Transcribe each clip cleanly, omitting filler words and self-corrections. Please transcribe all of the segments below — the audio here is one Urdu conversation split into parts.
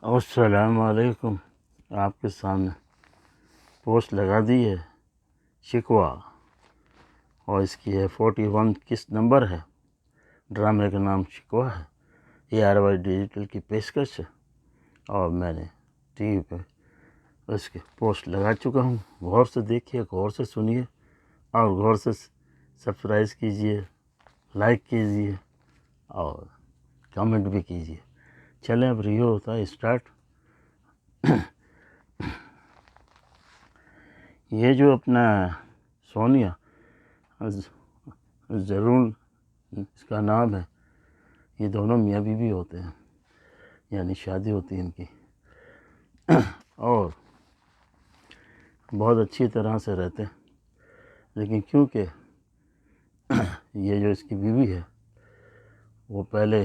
السلام علیکم۔ آپ کے سامنے پوسٹ لگا دی ہے شکوہ، اور اس کی ہے 41 کس نمبر ہے۔ ڈرامے کا نام شکوہ ہے، ARY ڈیجیٹل کی پیشکش ہے، اور میں نے ٹی وی پہ اس کے پوسٹ لگا چکا ہوں۔ غور سے دیکھیے، غور سے سنیے، اور غور سے سبسکرائب کیجیے، لائک کیجیے اور کمنٹ بھی کیجیے۔ چلیں اب ریو ہوتا ہے اسٹارٹ۔ یہ جو اپنا سونیا ضرور اس کا نام ہے، یہ دونوں میاں بیوی ہوتے ہیں، یعنی شادی ہوتی ہے ان کی، اور بہت اچھی طرح سے رہتے ہیں۔ لیکن کیونکہ یہ جو اس کی بیوی ہے وہ پہلے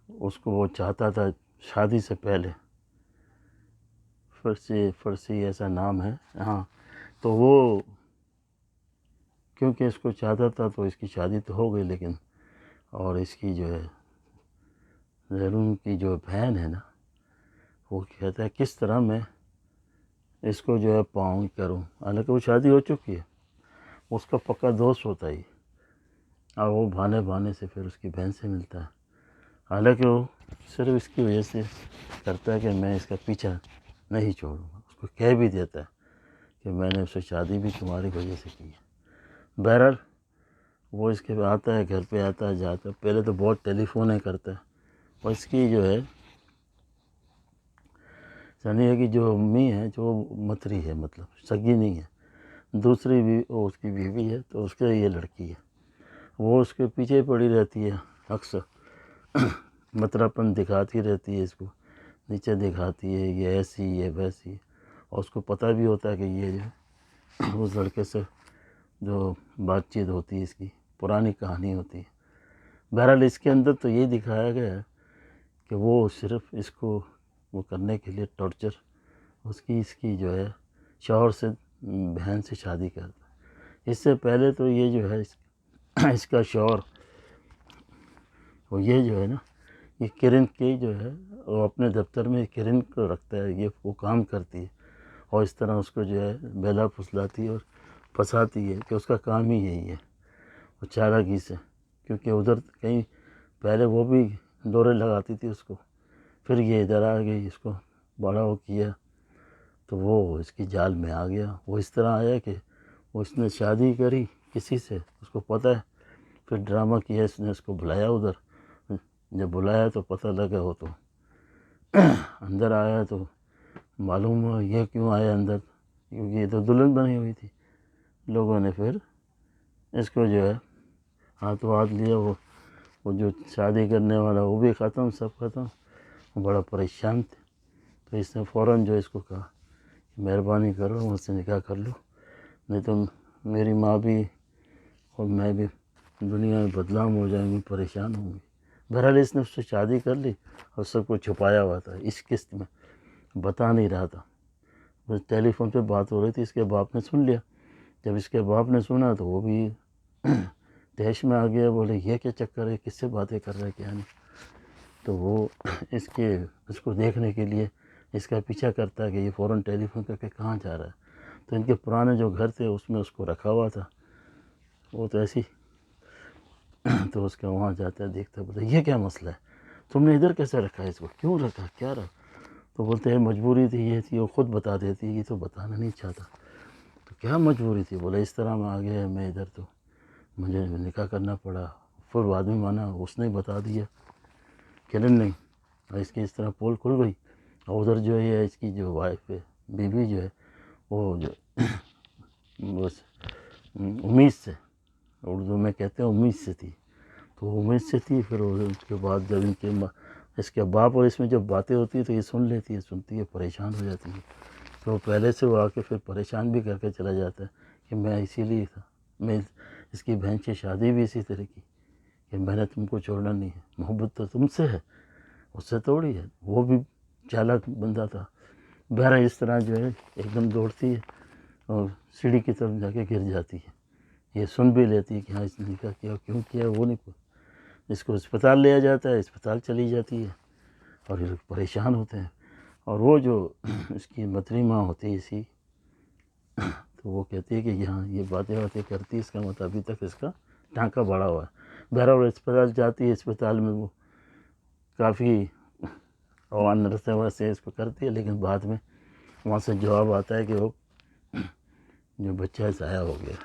اس کو وہ چاہتا تھا شادی سے پہلے، فرسی ایسا نام ہے، ہاں، تو وہ کیونکہ اس کو چاہتا تھا تو اس کی شادی تو ہو گئی، لیکن اور اس کی جو ہے زرون کی جو بہن ہے نا، وہ کہتا ہے کس طرح میں اس کو جو ہے پاؤں کروں، حالانکہ وہ شادی ہو چکی ہے، اس کا پکا دوست ہوتا ہی، اور وہ بہانے بہانے سے پھر اس کی بہن سے ملتا ہے، حالانکہ وہ صرف اس کی وجہ سے کرتا ہے کہ میں اس کا پیچھا نہیں چھوڑوں گا، اس کو کہہ بھی دیتا ہے کہ میں نے اس سے شادی بھی تمہاری وجہ سے کی ہے۔ بہرحال وہ اس کے آتا ہے، گھر پہ آتا ہے، جاتا ہے، پہلے تو بہت ٹیلی فونیں کرتا ہے، اور اس کی جو ہے سنیے کی جو امی ہے جو متری ہے، مطلب سگی نہیں ہے، دوسری بھی وہ اس کی بیوی ہے، تو اس کے یہ لڑکی ہے، وہ اس کے پیچھے پڑی رہتی ہے، اکثر متراپن دکھاتی رہتی ہے، اس کو نیچے دکھاتی ہے، یہ ایسی یہ ویسی، اور اس کو پتہ بھی ہوتا ہے کہ یہ جو ہے اس لڑکے سے جو بات چیت ہوتی ہے، اس کی پرانی کہانی ہوتی ہے۔ بہرحال اس کے اندر تو یہ دکھایا گیا ہے کہ وہ صرف اس کو وہ کرنے کے لیے ٹارچر اس کی جو ہے شوہر سے بہن سے شادی کرتا ہے۔ اس سے پہلے تو یہ جو ہے اس کا شوہر وہ یہ جو ہے نا، یہ کرن کی جو ہے وہ اپنے دفتر میں کرن کو رکھتا ہے، یہ وہ کام کرتی ہے، اور اس طرح اس کو جو ہے بیلا پھسلاتی ہے اور پھنساتی ہے کہ اس کا کام ہی یہی ہے، وہ چالاکی سے، کیونکہ ادھر کہیں پہلے وہ بھی دورے لگاتی تھی اس کو، پھر یہ ادھر آ گئی، اس کو بڑا وہ کیا تو وہ اس کی جال میں آ گیا۔ وہ اس طرح آیا کہ اس نے شادی کری کسی سے، اس کو پتہ ہے، پھر ڈرامہ کیا، اس نے اس کو بلایا ادھر، جب بلایا تو پتہ لگا وہ تو اندر آیا، تو معلوم ہوا یہ کیوں آیا اندر، کیونکہ یہ تو دلہن بنی ہوئی تھی۔ لوگوں نے پھر اس کو جو ہے ہاتھوں ہاتھ لیا، وہ جو شادی کرنے والا وہ بھی ختم، سب ختم، وہ بڑا پریشان تھے، تو اس نے فوراً جو اس کو کہا کہ مہربانی کرو مجھ سے نکاح کر لو، نہیں تو میری ماں بھی اور میں بھی دنیا میں بدنام ہو جائیں گی، پریشان ہوں گی۔ بہرحال اس نے اس سے شادی کر لی، اور سب کو چھپایا ہوا تھا، اس قسط میں بتا نہیں رہا تھا، بس ٹیلی فون پہ بات ہو رہی تھی، اس کے باپ نے سن لیا۔ جب اس کے باپ نے سنا تو وہ بھی تیش میں آ گیا، بولے یہ کیا چکر ہے، کس سے باتیں کر رہا ہے کیا نہیں، تو وہ اس کو دیکھنے کے لیے اس کا پیچھا کرتا ہے کہ یہ فوراً ٹیلی فون کر کے کہاں جا رہا ہے، تو ان کے پرانے جو گھر تھے اس میں اس کو رکھا ہوا تھا، وہ تو ایسی تو اس کا وہاں جاتا ہے، دیکھتا ہے، بولتا ہے یہ کیا مسئلہ ہے، تم نے ادھر کیسے رکھا ہے، اس کو کیوں رکھا، کیا رہا، تو بولتے ہیں مجبوری تھی، یہ تھی، وہ خود بتا دیتی، یہ تو بتانا نہیں چاہتا، تو کیا مجبوری تھی، بولا اس طرح میں آ گیا میں ادھر، تو مجھے نکاح کرنا پڑا، پھر بعد میں مانا اس نے بتا دیا، کرن نہیں، اور اس کی اس طرح پول کھل گئی، اور ادھر جو ہے اس کی جو وائف ہے، بیوی جو ہے، وہ جو بس امید سے، اردو میں کہتے ہیں امید سے تھی، تو امید سے تھی، پھر اس کے بعد جب اس کے باپ اور اس میں جب باتیں ہوتی ہیں تو یہ سن لیتی ہے، سنتی ہے، پریشان ہو جاتی ہے، تو پہلے سے وہ آ کے پھر پریشان بھی کر کے چلا جاتا ہے کہ میں اسی لیے تھا، میں اس کی بہن سے شادی بھی اسی طرح کی کہ میں نے تم کو چھوڑنا نہیں ہے، محبت تو تم سے ہے، اس سے توڑی ہے، وہ بھی چالاک بندہ تھا۔ بہرحال اس طرح جو ہے ایک دم دوڑتی ہے اور سیڑھی کی طرف جا کے گر جاتی ہے، یہ سن بھی لیتی ہے کہ ہاں اس نے نکاح کیا، کیوں کیا وہ نہیں، اس کو اسپتال لیا جاتا ہے، اسپتال چلی جاتی ہے، اور یہ لوگ پریشان ہوتے ہیں. اور وہ جو اس کی متری ماں ہوتی ہے اسی، تو وہ کہتی ہے کہ یہاں یہ باتیں کرتی ہے، اس کا مطلب ابھی تک اس کا ٹانکا بڑا ہوا ہے. بہرحال اسپتال جاتی ہے، اسپتال میں وہ کافی نرسیں ویسے اس کو کرتی ہے، لیکن بعد میں وہاں سے جواب آتا ہے کہ وہ جو بچہ ضائع ہو گیا.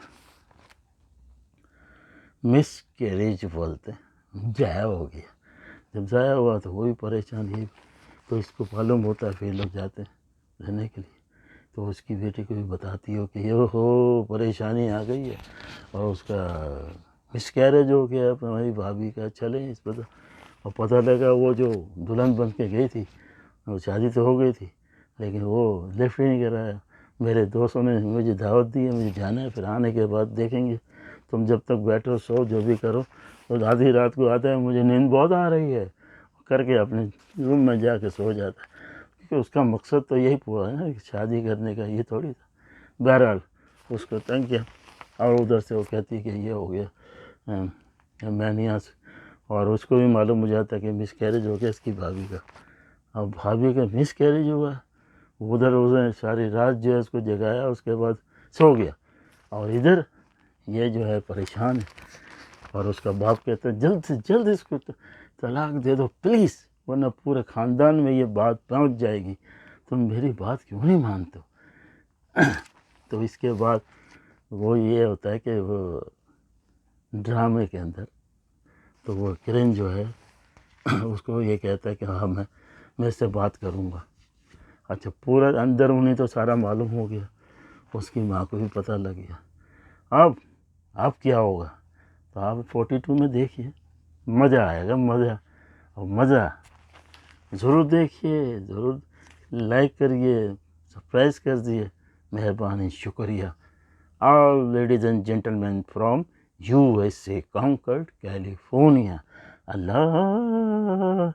مس کیریج بولتے ہیں، ضائع ہو گیا. جب ضائع ہوا تو وہ بھی پریشان ہی، تو اس کو معلوم ہوتا ہے، پھر لوگ جاتے ہیں رہنے کے لیے. تو اس کی بیٹی کو بھی بتاتی ہو کہ یہ ہو پریشانی آ گئی ہے اور اس کا مس کیریج ہو گیا ہماری بھابھی کا. چلیں اس پر، اور پتہ لگا وہ جو دلہن بن کے گئی تھی وہ شادی تو ہو گئی تھی لیکن وہ لفٹ ہی نہیں کرایا. میرے دوستوں نے مجھے دعوت دی ہے، مجھے جانا ہے، پھر آنے کے بعد دیکھیں گے. تم جب تک بیٹھو سو جو بھی کرو. تو آدھی رات کو آتا ہے، مجھے نیند بہت آ رہی ہے کر کے اپنے روم میں جا کے سو جاتا ہے، کیونکہ اس کا مقصد تو یہی پورا ہے نا کہ شادی کرنے کا، یہ تھوڑی تھا. بہرحال اس کو تنگ کیا، اور ادھر سے وہ کہتی کہ یہ ہو گیا میں نہیں آ سکتا. اور اس کو بھی معلوم ہو جاتا ہے کہ مس کیریج ہو گیا اس کی بھابھی کا. اب بھابھی کا مس کیریج ہوا، ادھر ساری رات جو ہے اس کو جگایا، اس کے بعد سو گیا. اور ادھر یہ جو ہے پریشان ہے، اور اس کا باپ کہتا ہے جلد سے جلد اس کو طلاق دے دو پلیز، ورنہ پورے خاندان میں یہ بات پہنچ جائے گی. تم میری بات کیوں نہیں مانتے ہو؟ تو اس کے بعد وہ یہ ہوتا ہے کہ وہ ڈرامے کے اندر تو وہ کرن جو ہے اس کو یہ کہتا ہے کہ ہاں میں اس سے بات کروں گا. اچھا پورا اندر انہیں تو سارا معلوم ہو گیا، اس کی ماں کو بھی پتہ لگ گیا. اب کیا ہوگا؟ تو آپ 42 میں دیکھیے، مزہ آئے گا، مزہ. اور مزہ ضرور دیکھیے، ضرور لائک کریے، سبسکرائب کر دیے. مہربانی، شکریہ. All ladies and gentleman from USA, Concord, California. Allah